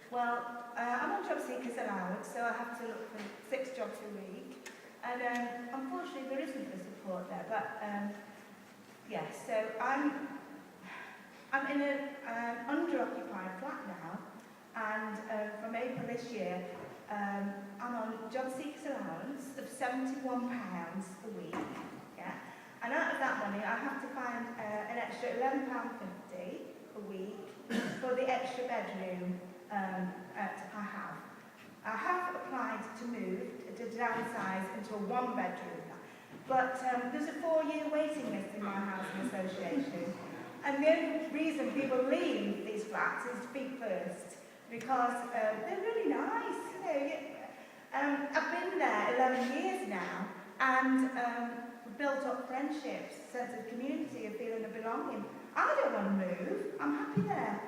Well, I'm on job seekers allowance, so I have to look for 6 jobs a week. And unfortunately, there isn't the support there. But yes, so I'm in an under-occupied flat now, and from April this year, I'm on job seekers allowance of £71 a week. Yeah, and out of that money, I have to find an extra £11.50 a week for the extra bedroom I have. I have applied to move, to downsize into a 1-bedroom, but there's a 4-year waiting list in my housing association. And the only reason people leave these flats is feet first, because they're really nice. You know, I've been there 11 years now, and built up friendships, sense of community, a feeling of belonging. I don't want to move. I'm happy there.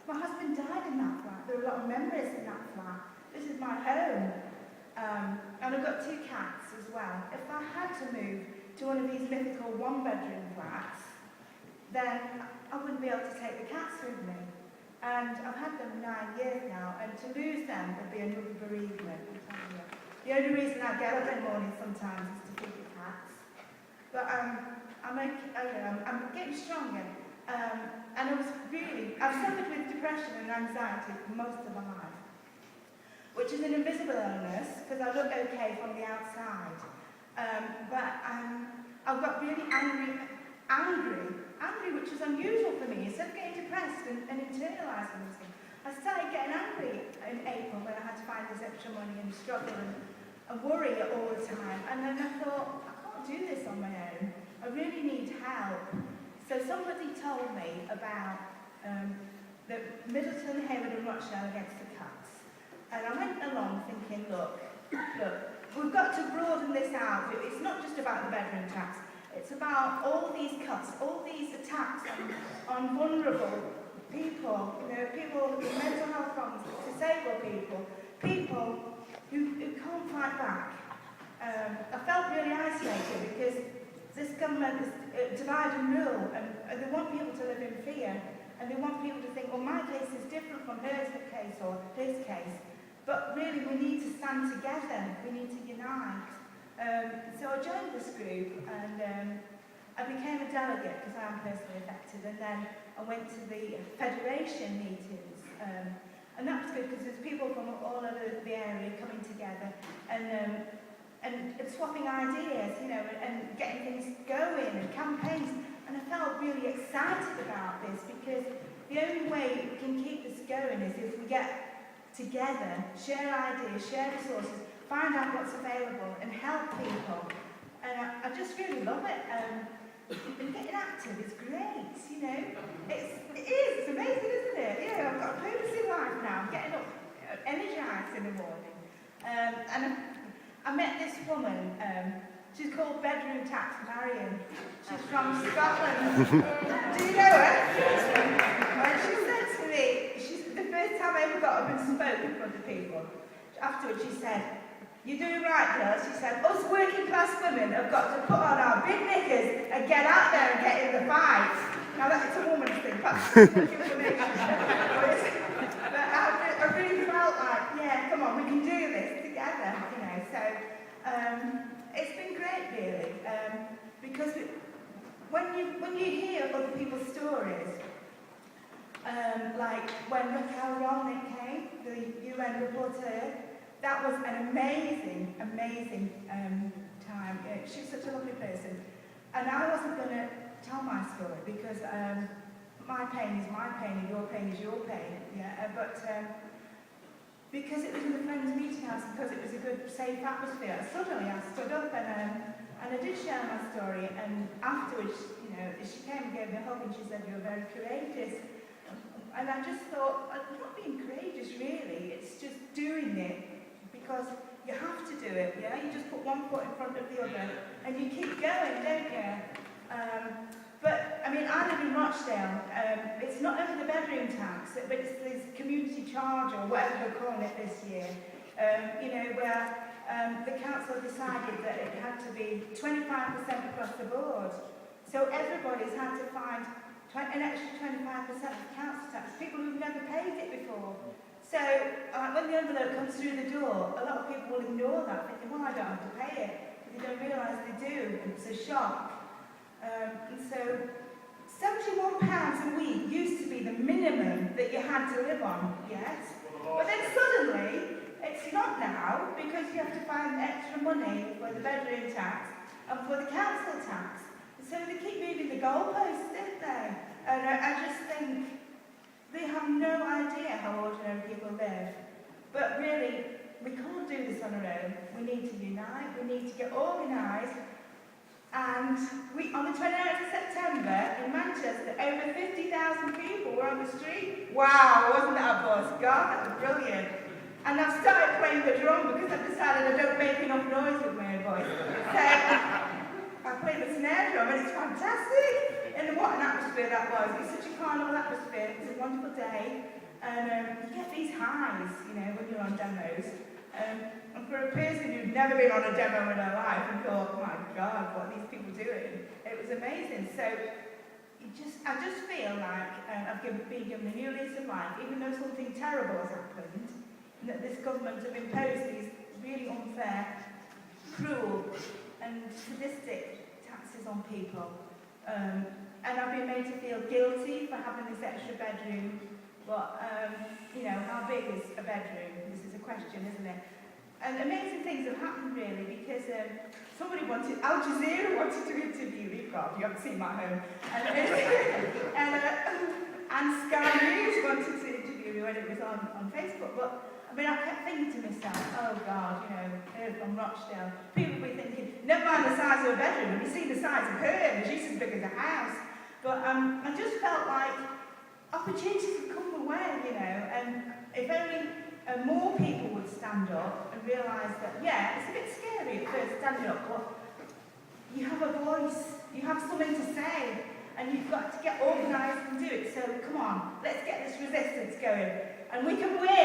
My husband died in that flat. There are a lot of memories in that flat. This is my home. And I've got 2 cats as well. If I had to move to one of these mythical 1-bedroom flats, then I wouldn't be able to take the cats with me. And I've had them 9 years now, and to lose them would be another bereavement. The only reason I get up in the morning sometimes is to feed the cats. But I'm getting stronger. And I've suffered with depression and anxiety for most of my life, which is an invisible illness, because I look okay from the outside. But I've got really angry, which is unusual for me. Instead of getting depressed and internalising these things, I started getting angry in April when I had to find this extra money and struggle and worry all the time. And then I thought, I can't do this on my own. I really need help. So somebody told me about the Middleton, Hayward and Rochdale against the cuts. And I went along thinking, look, we've got to broaden this out. It's not just about the bedroom tax. It's about all these cuts, all these attacks on vulnerable people, you know, people with mental health problems, disabled people who can't fight back. I felt really isolated because this government is divide and rule, and they want people to live in fear, and they want people to think, well, my case is different from hers case or his case. But really, we need to stand together. We need to unite. So I joined this group, and I became a delegate because I am personally affected. And then I went to the federation meetings, and that was good because there's people from all over the area coming together and swapping ideas, you know, and getting things going and campaigns. And I felt really excited about this because the only way we can keep this going is if we get together, share ideas, share resources, find out what's available and help people. And I just really love it. And getting active is great, you know. It's amazing, isn't it? Yeah, I've got a purpose in life now. I'm getting up energised in the morning. And I met this woman, she's called Bedroom Tax Marion. She's from Scotland. Do you know her? She said to me, the first time I ever got up and spoke in front of people, afterwards she said, "You're doing right, girl." She said, "Us working class women have got to put on our big knickers and get out there and get in the fight." Now that's a woman's thing, perhaps too much information. But I really felt like, yeah, come on, we can do this together, you know. So it's been great, really, because when you hear other people's stories, like when Raquel Rolnick came, the UN reporter, that was an amazing time. She's such a lovely person. And I wasn't going to tell my story because my pain is my pain and your pain is your pain. Yeah, but because it was in the Friends Meeting House, because it was a good, safe atmosphere, suddenly I stood up and I did share my story. And afterwards, you know, she came and gave me a hug and she said, "You're very courageous." And I just thought, I'm not being courageous really, it's just doing it. Because you have to do it, yeah? You just put one foot in front of the other and you keep going, don't you? But, I mean, I live in Rochdale. It's not only the bedroom tax, but it's this community charge or whatever they're calling it this year, you know, where the council decided that it had to be 25% across the board. So everybody's had to find an extra 25% of council tax, people who've never paid it before. So envelope comes through the door, a lot of people will ignore that, thinking, well, I don't have to pay it. But they don't realise they do. It's a shock. And so, £71 a week used to be the minimum that you had to live on, yes? But then suddenly, it's not now, because you have to find extra money for the bedroom tax and for the council tax. So they keep moving the goalposts, don't they? And I just think they have no idea how ordinary people live. But really, we can't do this on our own. We need to unite, we need to get organised. And on the 29th of September, in Manchester, over 50,000 people were on the street. Wow, wasn't that a buzz? God, that was brilliant. And I've started playing the drum because I've decided I don't make enough noise with my voice. So I play the snare drum and it's fantastic. And what an atmosphere that was. It's such a carnival atmosphere. It's a wonderful day. And you get these highs, you know, when you're on demos. And for a person who'd never been on a demo in her life and thought, oh my God, what are these people doing? It was amazing. So I just feel like I've been given a new lease of life, even though something terrible has happened, and that this government have imposed these really unfair, cruel and sadistic taxes on people. And I've been made to feel guilty for having this extra bedroom. But, you know, how big is a bedroom? This is a question, isn't it? And amazing things have happened, really, because Al Jazeera wanted to interview me. God, you haven't seen my home. And Sky News wanted to interview me when it was on Facebook. But, I mean, I kept thinking to myself, oh, God, you know, here from Rochdale. People will be thinking, never mind the size of a bedroom, have you seen the size of her? She's as big as a house. But I just felt like opportunities have come my way, you know, and if only more people would stand up and realise that, yeah, it's a bit scary at first standing up, but you have a voice, you have something to say, and you've got to get organised and do it. So come on, let's get this resistance going, and we can win.